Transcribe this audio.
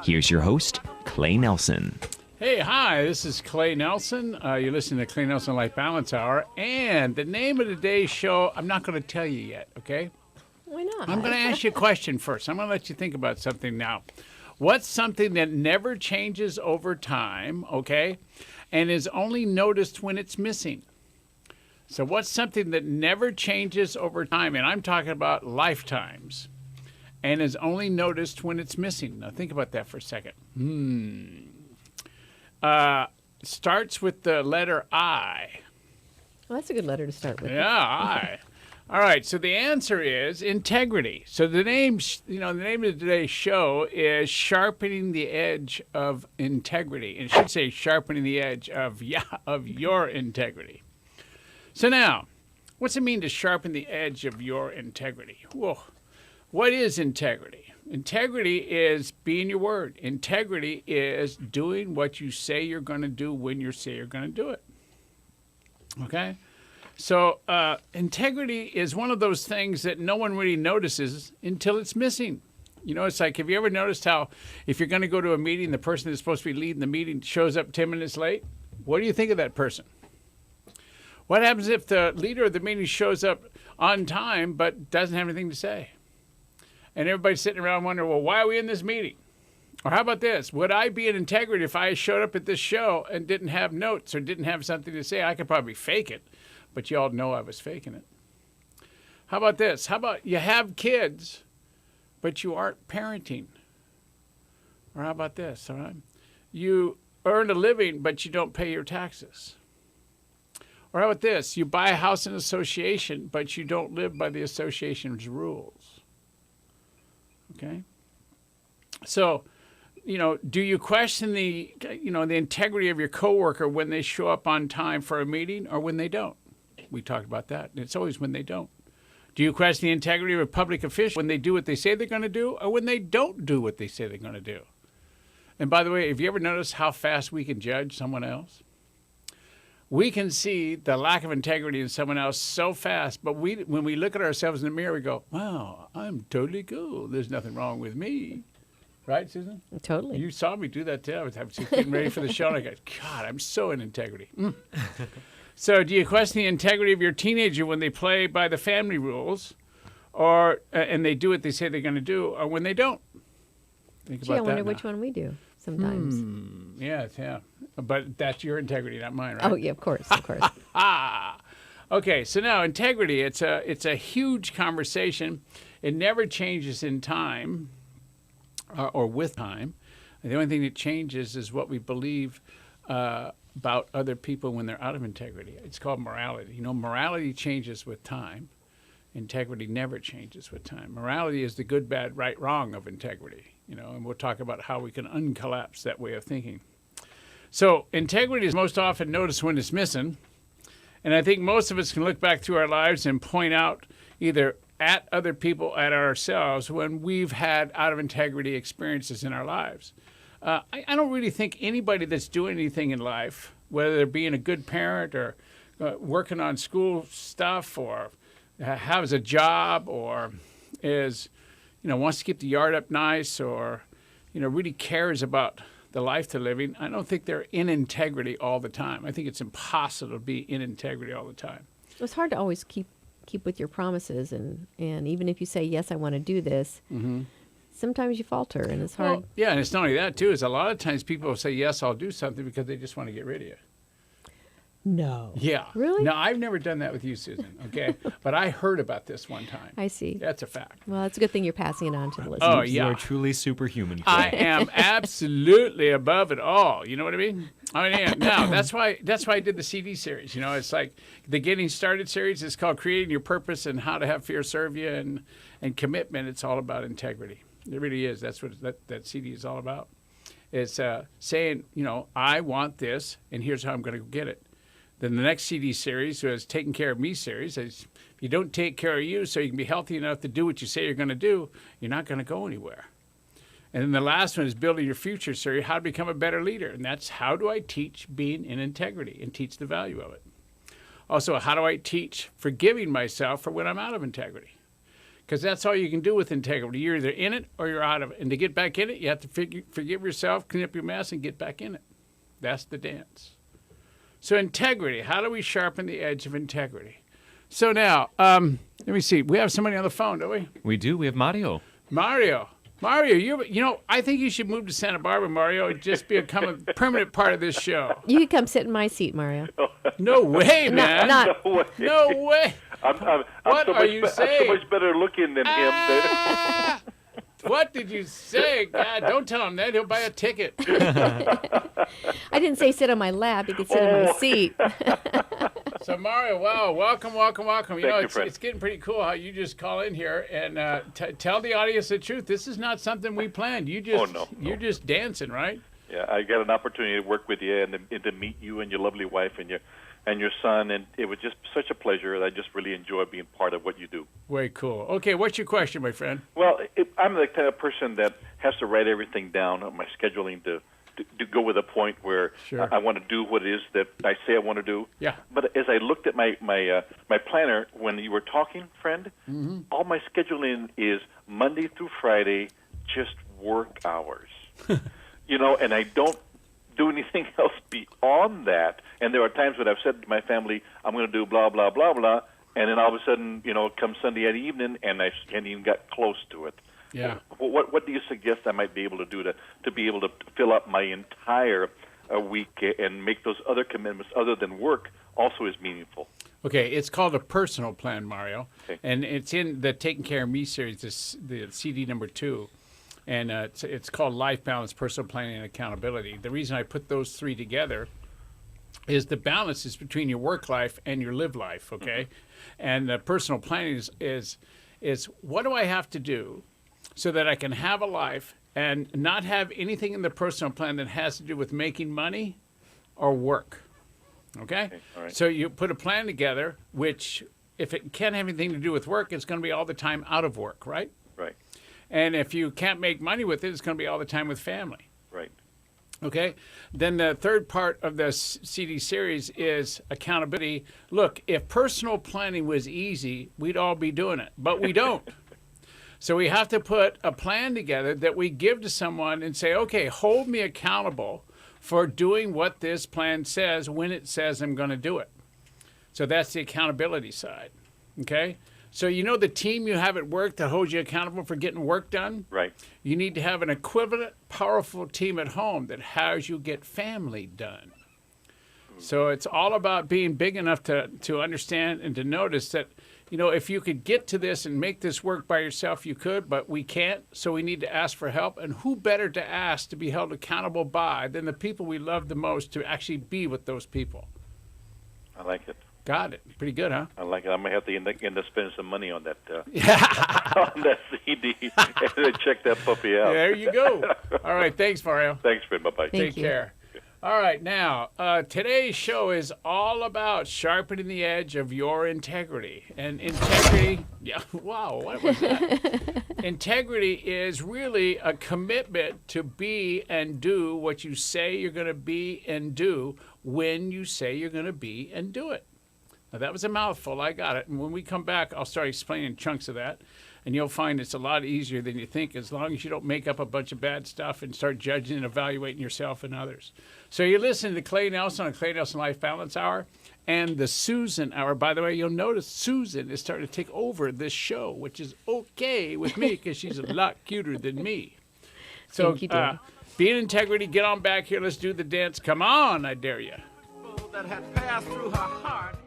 Here's your host, Clay Nelson. Hey, hi, this is Clay Nelson. You're listening to Clay Nelson Life Balance Hour. And the name of today's show, I'm not going to tell you yet, okay? Why not? I'm going to ask you a question first. I'm going to let you think about something now. What's something that never changes over time, okay, and is only noticed when it's missing? So what's something that never changes over time, and I'm talking about lifetimes, and is only noticed when it's missing? Now think about that for a second. Starts with the letter I. Well, that's a good letter to start with. Yeah, I. All right, so the answer is integrity. So the name, the name of today's show is Sharpening the Edge of Integrity. And it should say Sharpening the Edge of your integrity. So now, what's it mean to sharpen the edge of your integrity? Whoa. What is integrity? Integrity is being your word. Integrity is doing what you say you're going to do when you say you're going to do it. Okay? So integrity is one of those things that no one really notices until it's missing. You know, it's like, have you ever noticed how if you're going to go to a meeting, the person that's supposed to be leading the meeting shows up 10 minutes late? What do you think of that person? What happens if the leader of the meeting shows up on time but doesn't have anything to say? And everybody's sitting around wondering, well, why are we in this meeting? Or how about this? Would I be in integrity if I showed up at this show and didn't have notes or didn't have something to say? I could probably fake it. But you all know I was faking it. How about this? How about you have kids, but you aren't parenting? Or how about this? All right? You earn a living, but you don't pay your taxes. Or how about this? You buy a house in an association, but you don't live by the association's rules. Okay? So, do you question the integrity of your coworker when they show up on time for a meeting or when they don't? We talked about that. It's always when they don't. Do you question the integrity of a public official when they do what they say they're going to do or when they don't do what they say they're going to do? And by the way, have you ever noticed how fast we can judge someone else? We can see the lack of integrity in someone else so fast, but when we look at ourselves in the mirror, we go, wow, I'm totally cool. There's nothing wrong with me. Right, Susan? Totally. You saw me do that too. I was getting ready for the show, and I go, God, I'm so in integrity. So do you question the integrity of your teenager when they play by the family rules and they do what they say they're going to do or when they don't? Think about that. I wonder which one we do sometimes. Yeah. But that's your integrity, not mine, right? Oh, yeah, of course. Okay, so now integrity, it's a huge conversation. It never changes in time or with time. The only thing that changes is what we believe about other people when they're out of integrity. It's called morality. Morality changes with time. Integrity never changes with time. Morality is the good, bad, right, wrong of integrity. And we'll talk about how we can uncollapse that way of thinking. So integrity is most often noticed when it's missing. And I think most of us can look back through our lives and point out either at other people, at ourselves, when we've had out of integrity experiences in our lives. I don't really think anybody that's doing anything in life, whether they're being a good parent or working on school stuff or has a job or is, wants to keep the yard up nice or, really cares about the life they're living, I don't think they're in integrity all the time. I think it's impossible to be in integrity all the time. It's hard to always keep with your promises, and even if you say, yes, I want to do this, sometimes you falter, and it's hard. Well, yeah, and it's not only that, too, is a lot of times people will say, yes, I'll do something because they just want to get rid of you. No. Yeah. Really? No, I've never done that with you, Susan, okay? But I heard about this one time. I see. That's a fact. Well, it's a good thing you're passing it on to the listeners. Oh, yeah. You are truly superhuman. I am absolutely above it all. You know what I mean? Now, that's why I did the CD series. It's like the Getting Started series. It's called Creating Your Purpose and How to Have Fear Serve You and Commitment. It's all about integrity. It really is. That's what that CD is all about. It's saying, I want this, and here's how I'm going to go get it. Then the next CD series was Taking Care of Me series. If you don't take care of you so you can be healthy enough to do what you say you're going to do, you're not going to go anywhere. And then the last one is Building Your Future series, How to Become a Better Leader. And that's how do I teach being in integrity and teach the value of it. Also, how do I teach forgiving myself for when I'm out of integrity? Because that's all you can do with integrity. You're either in it or you're out of it. And to get back in it, you have to forgive yourself, clean up your mess, and get back in it. That's the dance. So integrity. How do we sharpen the edge of integrity? So now, let me see. We have somebody on the phone, don't we? We do. We have Mario. Mario, I think you should move to Santa Barbara, Mario, and just become a permanent part of this show. You can come sit in my seat, Mario. No way, man. Not- No way. No way. I'm What so are much you I'm saying? so much better looking than Ah! What did you say? God, don't tell him that. He'll buy a ticket. I didn't say sit on my lap. You could sit on my seat. So, Mario, wow, welcome. You know, you, friend. it's getting pretty cool how you just call in here and tell the audience the truth. This is not something we planned. You're just dancing, right? him. Yeah, I got an opportunity to work with you and to meet you and your lovely wife and your son, and it was just such a pleasure. And I just really enjoy being part of what you do. Way cool. Okay, what's your question, my friend? Well, I'm the kind of person that has to write everything down on my scheduling to go with a point where Sure. I want to do what it is that I say I want to do. Yeah. But as I looked at my planner when you were talking, friend, all my scheduling is Monday through Friday, just work hours. You know, and I don't do anything else beyond that. And there are times when I've said to my family, I'm going to do blah, blah, blah, blah, and then all of a sudden, you know, come Sunday at evening, and I can't even get close to it. Yeah. What do you suggest I might be able to do to be able to fill up my entire week and make those other commitments other than work also as meaningful? Okay, it's called a personal plan, Mario, Okay. and it's in the Taking Care of Me series, the CD number 2, and it's called Life Balance, Personal Planning, and Accountability. The reason I put those three together is the balance is between your work life and your live life, okay? And the personal planning is what do I have to do so that I can have a life and not have anything in the personal plan that has to do with making money or work. Okay? all right. So you put a plan together, which if it can't have anything to do with work, it's going to be all the time out of work, right? Right, And if you can't make money with it, it's going to be all the time with family. right. Okay? Then the third part of the CD series is accountability. Look, if personal planning was easy, we'd all be doing it, but we don't. So we have to put a plan together that we give to someone and say, okay, hold me accountable for doing what this plan says when it says I'm going to do it. So that's the accountability side. Okay? So you know the team you have at work that holds you accountable for getting work done? Right. You need to have an equivalent, powerful team at home that has you get family done. So it's all about being big enough to understand and to notice that, you know, if you could get to this and make this work by yourself, you could, but we can't. So we need to ask for help. And who better to ask to be held accountable by than the people we love the most to actually be with those people? I like it. Got it. Pretty good, huh? I like it. I'm gonna have to end up spending some money on that Yeah. on that CD and then check that puppy out. There you go. All right. Thanks, Mario. Thanks, friend. Bye bye. Thank Take you. care. All right, now, today's show is all about sharpening the edge of your integrity. And integrity, yeah, wow, what was that? Integrity is really a commitment to be and do what you say you're going to be and do when you say you're going to be and do it. Now, that was a mouthful. I got it. And when we come back, I'll start explaining chunks of that. And you'll find it's a lot easier than you think as long as you don't make up a bunch of bad stuff and start judging and evaluating yourself and others. So you're listening to Clay Nelson on Clay Nelson Life Balance Hour and the Susan Hour. By the way, you'll notice Susan is starting to take over this show, which is okay with me because she's a lot cuter than me. So Thank you, dear. be in integrity. Get on back here. Let's do the dance. Come on, I dare you. that had passed through her heart.